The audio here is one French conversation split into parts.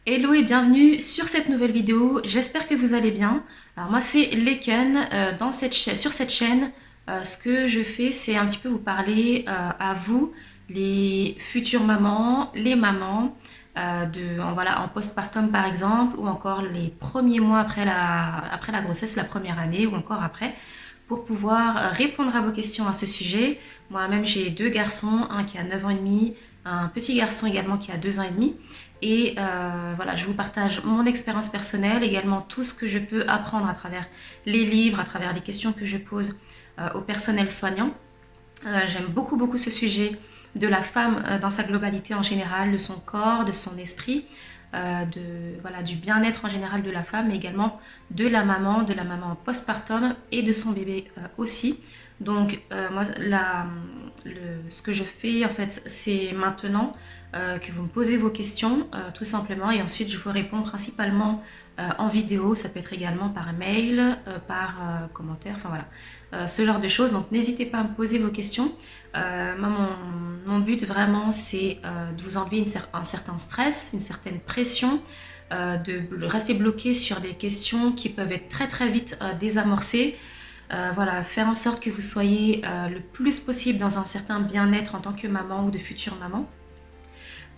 Hello et bienvenue sur cette nouvelle vidéo, j'espère que vous allez bien. Alors moi c'est Leken, sur cette chaîne, ce que je fais c'est un petit peu vous parler à vous, les futures mamans, les mamans, voilà, en postpartum par exemple, ou encore les premiers mois après la grossesse, la première année ou encore après, pour pouvoir répondre à vos questions à ce sujet. Moi-même j'ai deux garçons, un qui a 9 ans et demi, un petit garçon également qui a 2 ans et demi. Et voilà, je vous partage mon expérience personnelle, également tout ce que je peux apprendre à travers les livres, à travers les questions que je pose au personnel soignant. J'aime beaucoup ce sujet de la femme dans sa globalité en général, de son corps, de son esprit, voilà, du bien-être en général de la femme, mais également de la maman postpartum et de son bébé aussi. Donc moi, ce que je fais en fait, c'est maintenant que vous me posez vos questions tout simplement, et ensuite je vous réponds principalement en vidéo. Ça peut être également par mail, par commentaire, enfin voilà, ce genre de choses. Donc n'hésitez pas à me poser vos questions. Moi, mon but vraiment, c'est de vous enlever un certain stress, une certaine pression, de rester bloqué sur des questions qui peuvent être très vite désamorcées. Voilà, faire en sorte que vous soyez le plus possible dans un certain bien-être en tant que maman ou de future maman,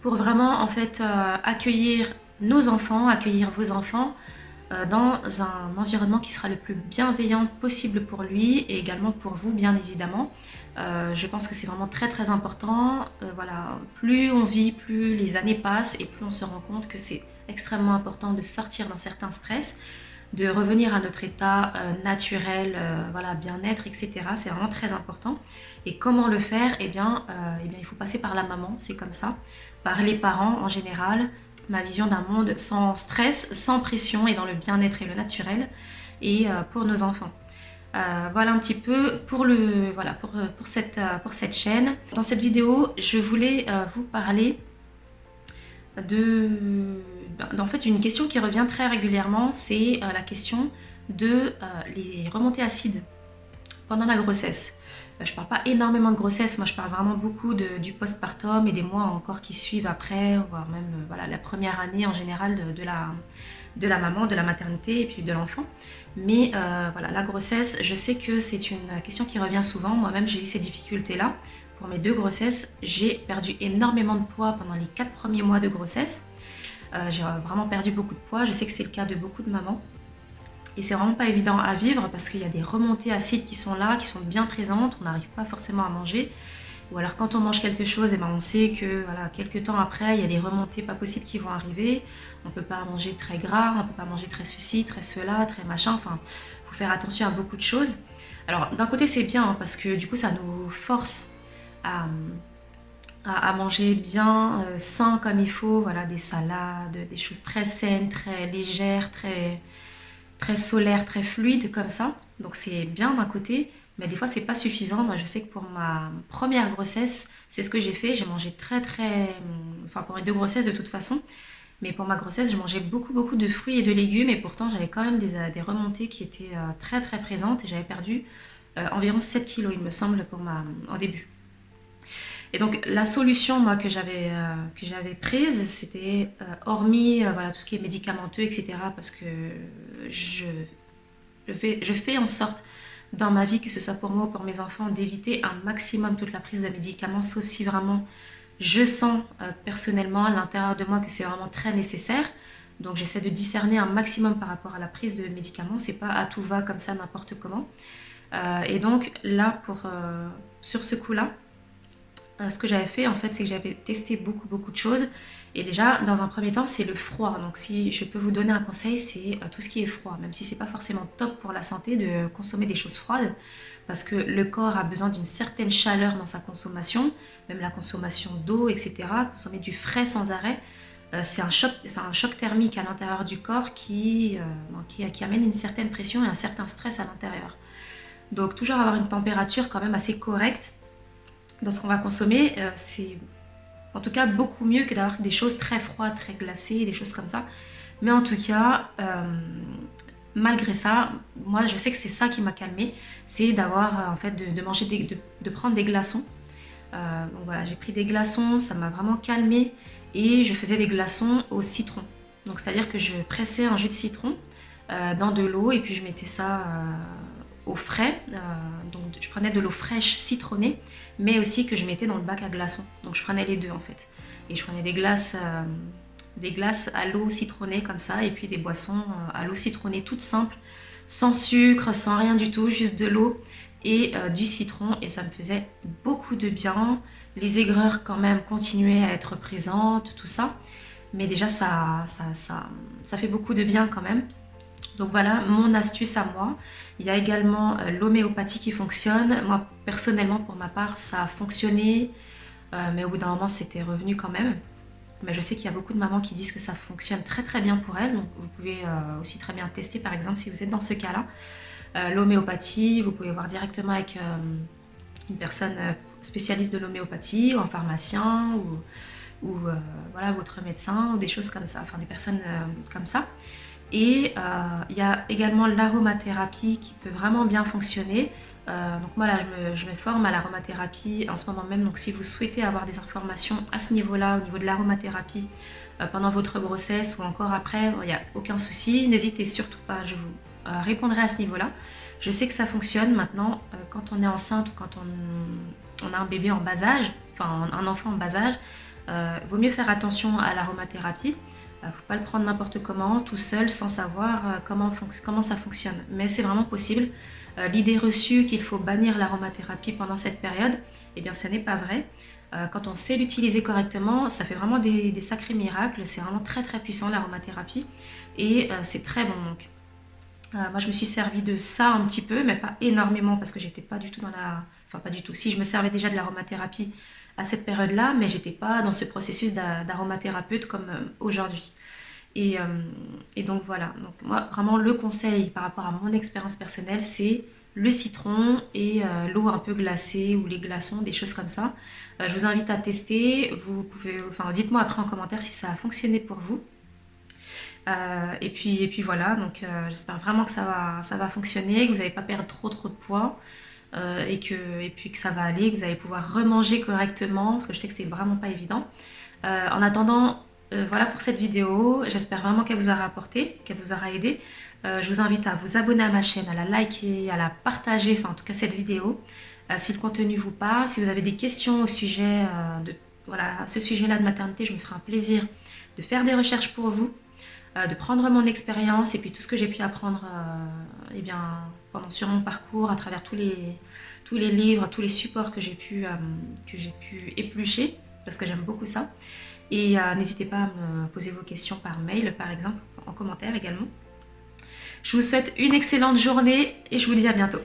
pour vraiment en fait accueillir nos enfants, accueillir vos enfants dans un environnement qui sera le plus bienveillant possible pour lui et également pour vous, bien évidemment. Je pense que c'est vraiment très important. Voilà, plus on vit, plus les années passent et plus on se rend compte que c'est extrêmement important de sortir d'un certain stress, de revenir à notre état naturel, voilà, bien-être, etc. C'est vraiment très important. Et comment le faire? Il faut passer par la maman, c'est comme ça, par les parents en général. Ma vision d'un monde sans stress, sans pression et dans le bien-être et le naturel, et pour nos enfants. Voilà un petit peu pour cette chaîne. Dans cette vidéo, je voulais vous parler en fait, une question qui revient très régulièrement, c'est la question de les remontées acides pendant la grossesse. Je ne parle pas énormément de grossesse, moi je parle vraiment beaucoup du postpartum et des mois encore qui suivent après, voire même voilà, la première année en général de la maman, de la maternité et puis de l'enfant. Mais voilà, la grossesse, je sais que c'est une question qui revient souvent. Moi-même, j'ai eu ces difficultés-là. Pour mes deux grossesses, j'ai perdu énormément de poids pendant les 4 premiers mois de grossesse. J'ai vraiment perdu beaucoup de poids. Je sais que c'est le cas de beaucoup de mamans. Et c'est vraiment pas évident à vivre parce qu'il y a des remontées acides qui sont là, qui sont bien présentes. On n'arrive pas forcément à manger. Ou alors quand on mange quelque chose, on sait que voilà, quelques temps après, il y a des remontées pas possibles qui vont arriver. On ne peut pas manger très gras, on ne peut pas manger très ceci, très cela, très machin. Enfin, il faut faire attention à beaucoup de choses. Alors d'un côté c'est bien hein, parce que du coup ça nous force à, à manger bien, sain comme il faut. Voilà, des salades, des choses très saines, très légères, très solaires, très fluides comme ça. Donc c'est bien d'un côté. Mais des fois, c'est pas suffisant. Moi, je sais que pour ma première grossesse, c'est ce que j'ai fait. J'ai mangé enfin, pour mes deux grossesses de toute façon. Mais pour ma grossesse, je mangeais beaucoup de fruits et de légumes. Et pourtant, j'avais quand même des remontées qui étaient très présentes. Et j'avais perdu environ 7 kilos, il me semble, en début. Et donc, la solution, moi, que j'avais prise, c'était, hormis voilà, tout ce qui est médicamenteux, etc., parce que je, je fais en sorte dans ma vie, que ce soit pour moi ou pour mes enfants, d'éviter un maximum toute la prise de médicaments, sauf si vraiment je sens personnellement à l'intérieur de moi que c'est vraiment très nécessaire. Donc j'essaie de discerner un maximum par rapport à la prise de médicaments, c'est pas à tout va comme ça n'importe comment. Et donc là, sur ce coup-là, ce que j'avais fait en fait, c'est que j'avais testé beaucoup de choses. Et déjà, dans un premier temps, c'est le froid. Donc si je peux vous donner un conseil, c'est tout ce qui est froid. Même si c'est pas forcément top pour la santé de consommer des choses froides, parce que le corps a besoin d'une certaine chaleur dans sa consommation, même la consommation d'eau, etc. Consommer du frais sans arrêt, c'est un choc thermique à l'intérieur du corps qui amène une certaine pression et un certain stress à l'intérieur. Donc toujours avoir une température quand même assez correcte dans ce qu'on va consommer, c'est en tout cas beaucoup mieux que d'avoir des choses très froides, très glacées, des choses comme ça. Mais en tout cas, malgré ça, moi je sais que c'est ça qui m'a calmée, c'est d'avoir en fait de manger de prendre des glaçons. Donc voilà, j'ai pris des glaçons, ça m'a vraiment calmée, et je faisais des glaçons au citron. Donc c'est-à-dire que je pressais un jus de citron dans de l'eau et puis je mettais ça au frais. Donc je prenais de l'eau fraîche citronnée, mais aussi que je mettais dans le bac à glaçons. Donc je prenais les deux en fait. Et je prenais des glaces à l'eau citronnée comme ça, et puis des boissons à l'eau citronnée toutes simples, sans sucre, sans rien du tout, juste de l'eau et du citron, et ça me faisait beaucoup de bien. Les aigreurs quand même continuaient à être présentes, tout ça, mais déjà ça fait beaucoup de bien quand même. Donc voilà mon astuce à moi. Il y a également l'homéopathie qui fonctionne. Moi personnellement, pour ma part, ça a fonctionné, mais au bout d'un moment c'était revenu quand même. Mais je sais qu'il y a beaucoup de mamans qui disent que ça fonctionne très très bien pour elles, donc vous pouvez aussi très bien tester par exemple si vous êtes dans ce cas-là. L'homéopathie, vous pouvez voir directement avec une personne spécialiste de l'homéopathie ou un pharmacien ou voilà, votre médecin ou des choses comme ça, enfin des personnes comme ça. Et il y a également l'aromathérapie qui peut vraiment bien fonctionner. Donc moi là je me forme à l'aromathérapie en ce moment même, donc si vous souhaitez avoir des informations à ce niveau-là, au niveau de l'aromathérapie pendant votre grossesse ou encore après, il n'y a aucun souci, n'hésitez surtout pas, je vous répondrai à ce niveau-là. Je sais que ça fonctionne maintenant quand on est enceinte ou quand on a un bébé en bas âge, enfin un enfant en bas âge, vaut mieux faire attention à l'aromathérapie. Il ne faut pas le prendre n'importe comment, tout seul, sans savoir comment ça fonctionne. Mais c'est vraiment possible. L'idée reçue qu'il faut bannir l'aromathérapie pendant cette période, eh bien ce n'est pas vrai. Quand on sait l'utiliser correctement, ça fait vraiment des sacrés miracles. C'est vraiment très très puissant l'aromathérapie et c'est très bon. Donc, moi je me suis servi de ça un petit peu, mais pas énormément parce que j'étais pas du tout dans la... Enfin pas du tout. Si je me servais déjà de l'aromathérapie à cette période-là, mais j'étais pas dans ce processus d'aromathérapeute comme aujourd'hui. Et donc voilà, donc moi vraiment le conseil par rapport à mon expérience personnelle, c'est le citron et l'eau un peu glacée ou les glaçons, des choses comme ça. Je vous invite à tester, vous pouvez, enfin dites-moi après en commentaire si ça a fonctionné pour vous. Et puis voilà, donc j'espère vraiment que ça va fonctionner, que vous n'allez pas perdre trop de poids. Et puis que ça va aller, que vous allez pouvoir remanger correctement, parce que je sais que c'est vraiment pas évident. En attendant, voilà pour cette vidéo, j'espère vraiment qu'elle vous aura apporté, qu'elle vous aura aidé. Je vous invite à vous abonner à ma chaîne, à la liker, à la partager, enfin en tout cas cette vidéo. Si le contenu vous parle, si vous avez des questions au sujet voilà, ce sujet-là de maternité, je me ferai un plaisir de faire des recherches pour vous, de prendre mon expérience et puis tout ce que j'ai pu apprendre eh bien, sur mon parcours, à travers tous les livres, tous les supports que j'ai pu éplucher, parce que j'aime beaucoup ça. Et n'hésitez pas à me poser vos questions par mail, par exemple, en commentaire également. Je vous souhaite une excellente journée et je vous dis à bientôt.